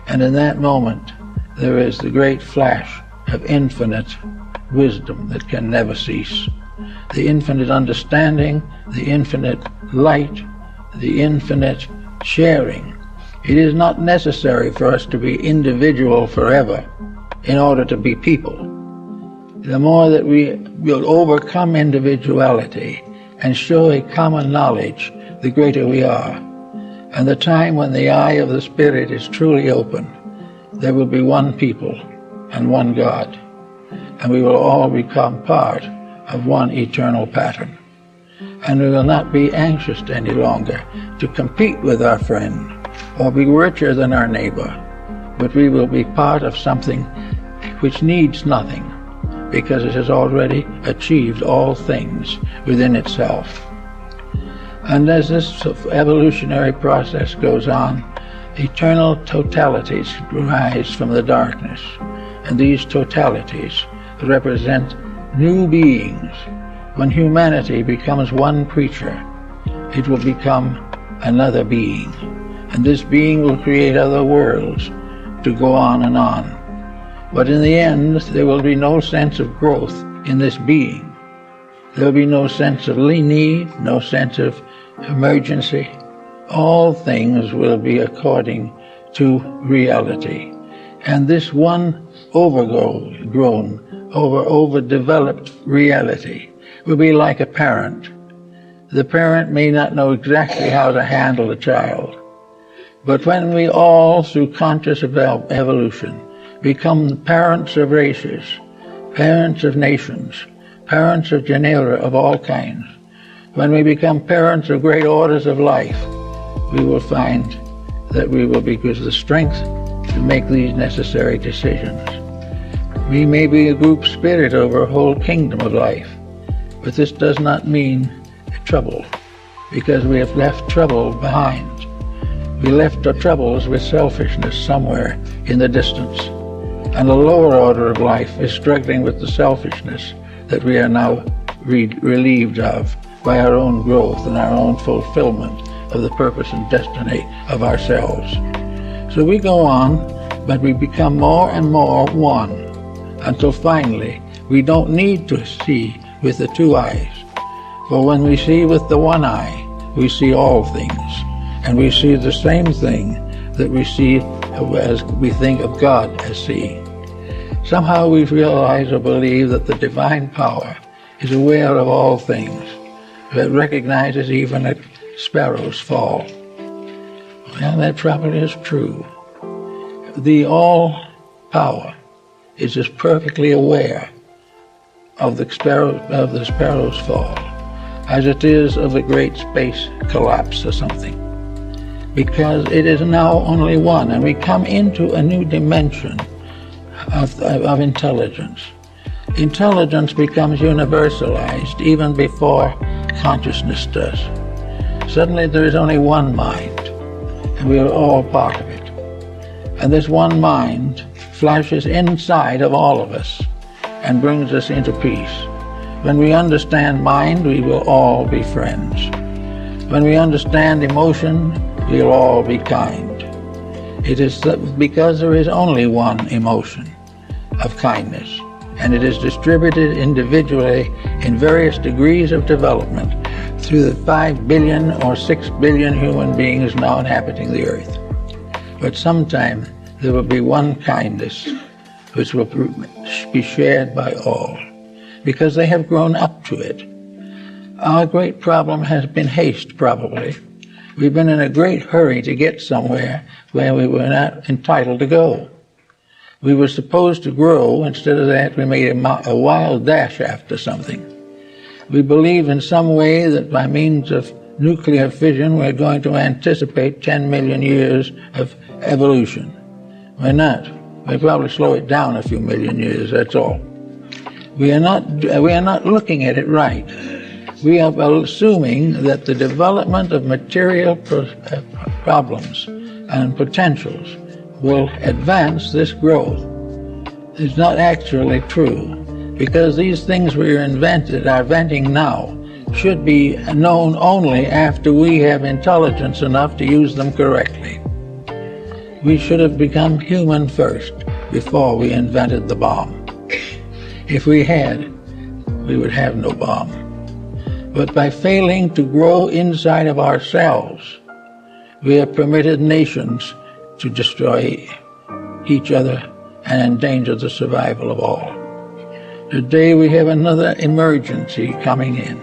And in that moment, there is the great flash of infinite wisdom that can never cease. The infinite understanding, the infinite light, the infinite sharing. It is not necessary for us to be individual forever in order to be people. The more that we will overcome individuality and show a common knowledge, the greater we are. And the time when the eye of the Spirit is truly open, there will be one people and one God, and we will all become part of one eternal pattern. And we will not be anxious any longer to compete with our friend or be richer than our neighbor, but we will be part of something which needs nothing, because it has already achieved all things within itself. And as this evolutionary process goes on, eternal totalities rise from the darkness, and these totalities represent new beings. When humanity becomes one creature, it will become another being, and this being will create other worlds to go on and on. But in the end, there will be no sense of growth in this being. There will be no sense of need, no sense of emergency. All things will be according to reality. And this one overdeveloped reality will be like a parent. The parent may not know exactly how to handle a child, but when we all, through conscious evolution, become parents of races, parents of nations, parents of genera of all kinds, when we become parents of great orders of life, we will find that we will be given the strength to make these necessary decisions. We may be a group spirit over a whole kingdom of life, but this does not mean trouble, because we have left trouble behind. We left our troubles with selfishness somewhere in the distance, and a lower order of life is struggling with the selfishness that we are now relieved of by our own growth and our own fulfillment of the purpose and destiny of ourselves. So we go on, but we become more and more one, until finally we don't need to see with the two eyes. For when we see with the one eye, we see all things, and we see the same thing that we see as we think of God as seeing. Somehow we realize or believe that the divine power is aware of all things, that recognizes even a sparrow's fall. Well, that probably is true. The all-power is as perfectly aware of the sparrow's fall as it is of a great space collapse or something, because it is now only one, and we come into a new dimension of intelligence. Intelligence becomes universalized even before consciousness does. Suddenly there is only one mind, and we are all part of it. And this one mind flashes inside of all of us and brings us into peace. When we understand mind, we will all be friends. When we understand emotion, we will all be kind. It is because there is only one emotion of kindness, and it is distributed individually in various degrees of development through the 5 billion or 6 billion human beings now inhabiting the earth. But sometime there will be one kindness which will be shared by all, because they have grown up to it. Our great problem has been haste, probably. We've been in a great hurry to get somewhere where we were not entitled to go. We were supposed to grow. Instead of that, we made a wild dash after something. We believe in some way that by means of nuclear fission, we're going to anticipate 10 million years of evolution. We're not. We'll probably slow it down a few million years, that's all. We are not looking at it right. We are assuming that the development of material problems and potentials will advance this growth. It's not actually true, because these things we are inventing now should be known only after we have intelligence enough to use them correctly. We should have become human first before we invented the bomb. If we had, we would have no bomb. But by failing to grow inside of ourselves, we have permitted nations to destroy each other and endanger the survival of all. Today we have another emergency coming in.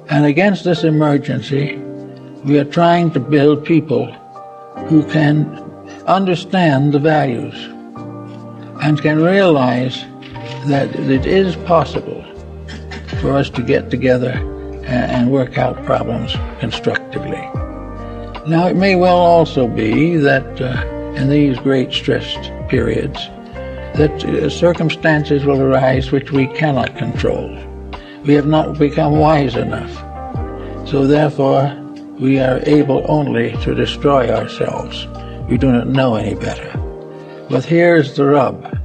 And against this emergency, we are trying to build people who can understand the values and can realize that it is possible for us to get together and work out problems constructively. Now, it may well also be that in these great stressed periods, that circumstances will arise which we cannot control. We have not become wise enough. So therefore, we are able only to destroy ourselves. We do not know any better. But here's the rub.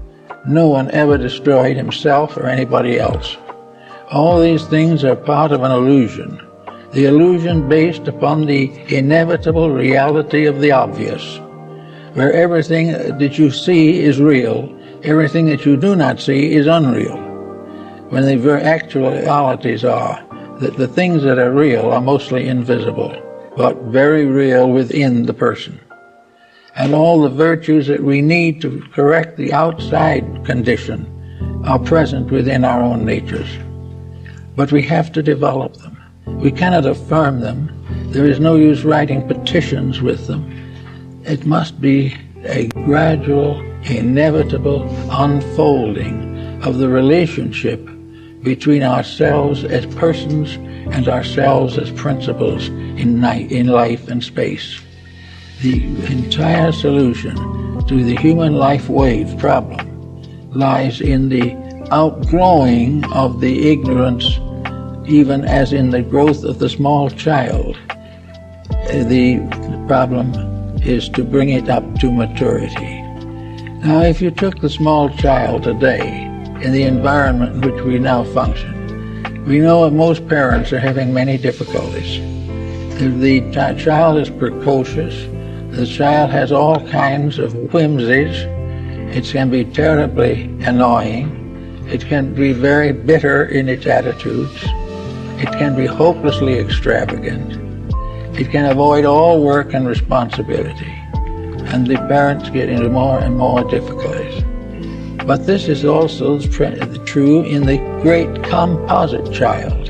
No one ever destroyed himself or anybody else. All these things are part of an illusion. The illusion based upon the inevitable reality of the obvious, where everything that you see is real, everything that you do not see is unreal. When the very actualities are that the things that are real are mostly invisible, but very real within the person. And all the virtues that we need to correct the outside condition are present within our own natures. But we have to develop them. We cannot affirm them. There is no use writing petitions with them. It must be a gradual, inevitable unfolding of the relationship between ourselves as persons and ourselves as principles in life and space. The entire solution to the human life wave problem lies in the outgrowing of the ignorance, even as in the growth of the small child. The problem is to bring it up to maturity. Now, if you took the small child today, in the environment in which we now function, we know that most parents are having many difficulties. The child is precocious. The child has all kinds of whimsies. It can be terribly annoying. It can be very bitter in its attitudes. It can be hopelessly extravagant. It can avoid all work and responsibility. And the parents get into more and more difficulties. But this is also true in the great composite child,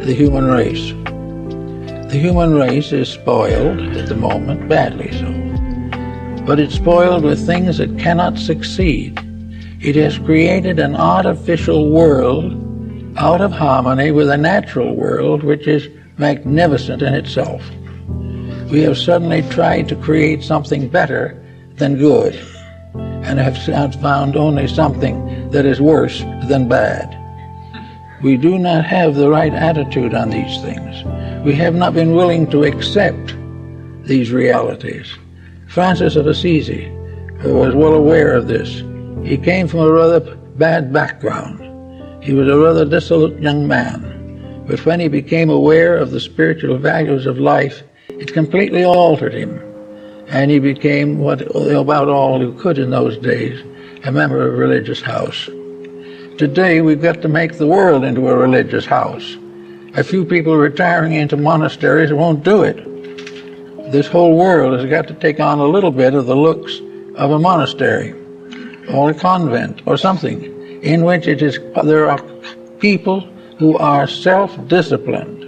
the human race. The human race is spoiled at the moment, badly so. But it's spoiled with things that cannot succeed. It has created an artificial world out of harmony with a natural world which is magnificent in itself. We have suddenly tried to create something better than good, and have found only something that is worse than bad. We do not have the right attitude on these things. We have not been willing to accept these realities. Francis of Assisi was well aware of this. He came from a rather bad background. He was a rather dissolute young man. But when he became aware of the spiritual values of life, it completely altered him. And he became about all who could in those days, a member of a religious house. Today, we've got to make the world into a religious house. A few people retiring into monasteries won't do it. This whole world has got to take on a little bit of the looks of a monastery, or a convent, or something, in which there are people who are self-disciplined.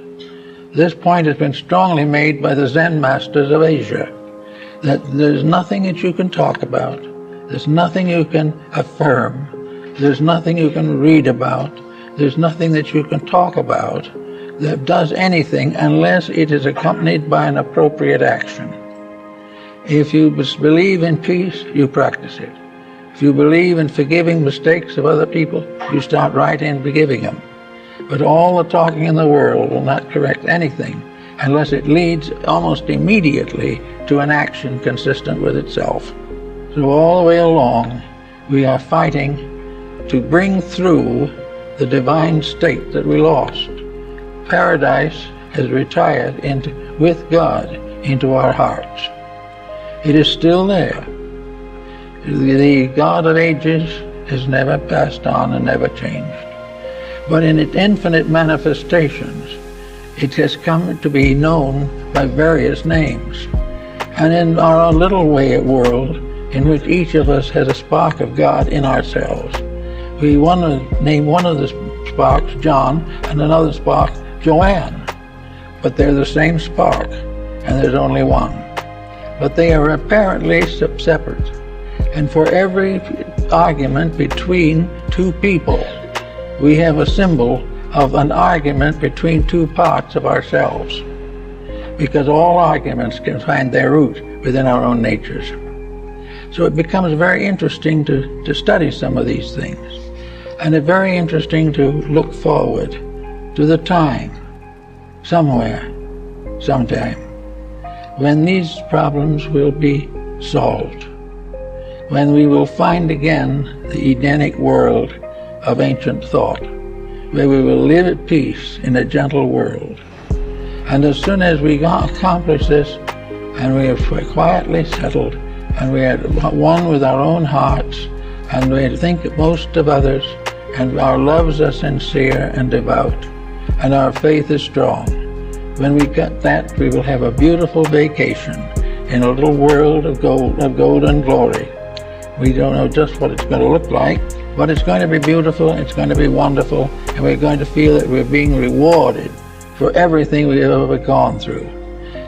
This point has been strongly made by the Zen masters of Asia, that there's nothing that you can talk about, there's nothing you can affirm, there's nothing you can read about, there's nothing that you can talk about that does anything unless it is accompanied by an appropriate action. If you believe in peace, you practice it. If you believe in forgiving mistakes of other people, you start right in forgiving them. But all the talking in the world will not correct anything unless it leads almost immediately to an action consistent with itself. So all the way along, we are fighting to bring through the divine state that we lost. Paradise has retired with God into our hearts. It is still there. The God of ages has never passed on and never changed. But in its infinite manifestations, it has come to be known by various names. And in our little world, in which each of us has a spark of God in ourselves, we want to name one of the sparks John and another spark Joanne, but they're the same spark, and there's only one. But they are apparently separate. And for every argument between two people, we have a symbol of an argument between two parts of ourselves, because all arguments can find their root within our own natures. So it becomes very interesting to study some of these things, and it's very interesting to look forward to the time, somewhere, sometime, when these problems will be solved, when we will find again the Edenic world of ancient thought, where we will live at peace in a gentle world. And as soon as we accomplish this, and we are quietly settled, and we are one with our own hearts, and we think most of others, and our loves are sincere and devout, and our faith is strong, when we get that, we will have a beautiful vacation in a little world of golden glory. We don't know just what it's going to look like, but it's going to be beautiful, it's going to be wonderful, and we're going to feel that we're being rewarded for everything we've ever gone through.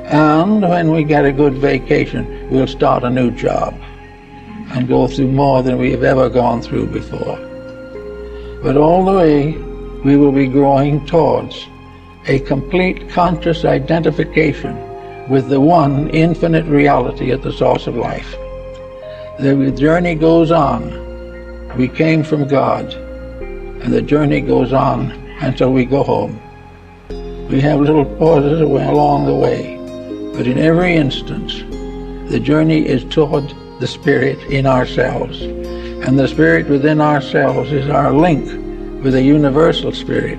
And when we get a good vacation, we'll start a new job and go through more than we have ever gone through before. But all the way, we will be growing towards a complete conscious identification with the one infinite reality at the source of life. The journey goes on. We came from God, and the journey goes on until we go home. We have little pauses along the way, but in every instance, the journey is toward the Spirit in ourselves, and the Spirit within ourselves is our link with the universal Spirit.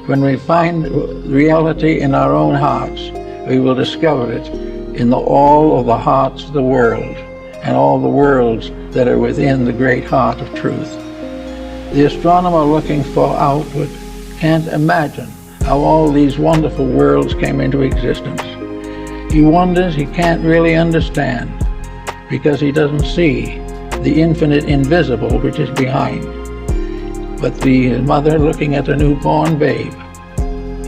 When we find reality in our own hearts, we will discover it in all of the hearts of the world, and all the worlds that are within the great heart of truth. The astronomer looking far outward can't imagine how all these wonderful worlds came into existence. He wonders, he can't really understand, because he doesn't see the infinite invisible which is behind. But the mother looking at a newborn babe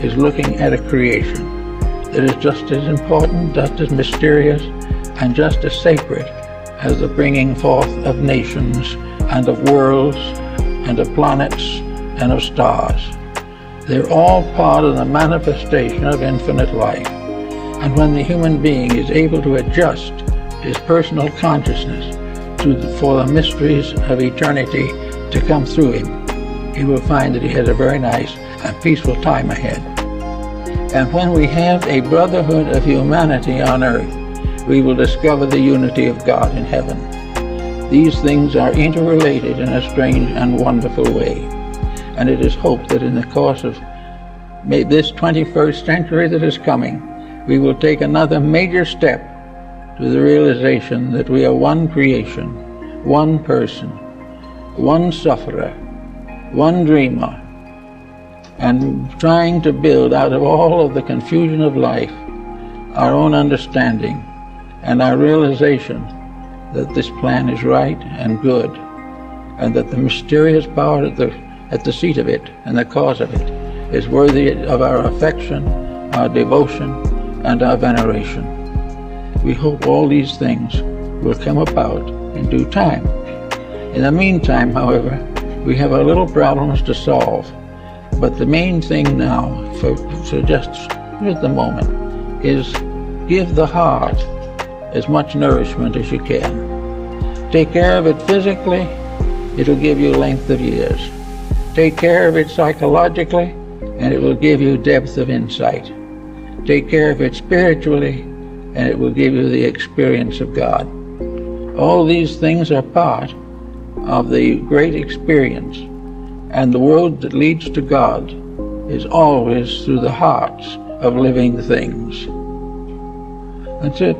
is looking at a creation that is just as important, just as mysterious, and just as sacred as the bringing forth of nations and of worlds and of planets and of stars. They're all part of the manifestation of infinite life. And when the human being is able to adjust his personal consciousness for the mysteries of eternity to come through him, he will find that he has a very nice and peaceful time ahead. And when we have a brotherhood of humanity on earth, we will discover the unity of God in heaven. These things are interrelated in a strange and wonderful way. And it is hoped that in the course of this 21st century that is coming, we will take another major step to the realization that we are one creation, one person, one sufferer, one dreamer, and trying to build out of all of the confusion of life our own understanding and our realization that this plan is right and good, and that the mysterious power at the seat of it and the cause of it is worthy of our affection, our devotion, and our veneration. We hope all these things will come about in due time. In the meantime, however, we have our little problems to solve, but the main thing now, for just at the moment, is give the heart as much nourishment as you can. Take care of it physically, it'll give you length of years. Take care of it psychologically, and it will give you depth of insight. Take care of it spiritually, and it will give you the experience of God. All these things are part of the great experience, and the road that leads to God is always through the hearts of living things. That's it.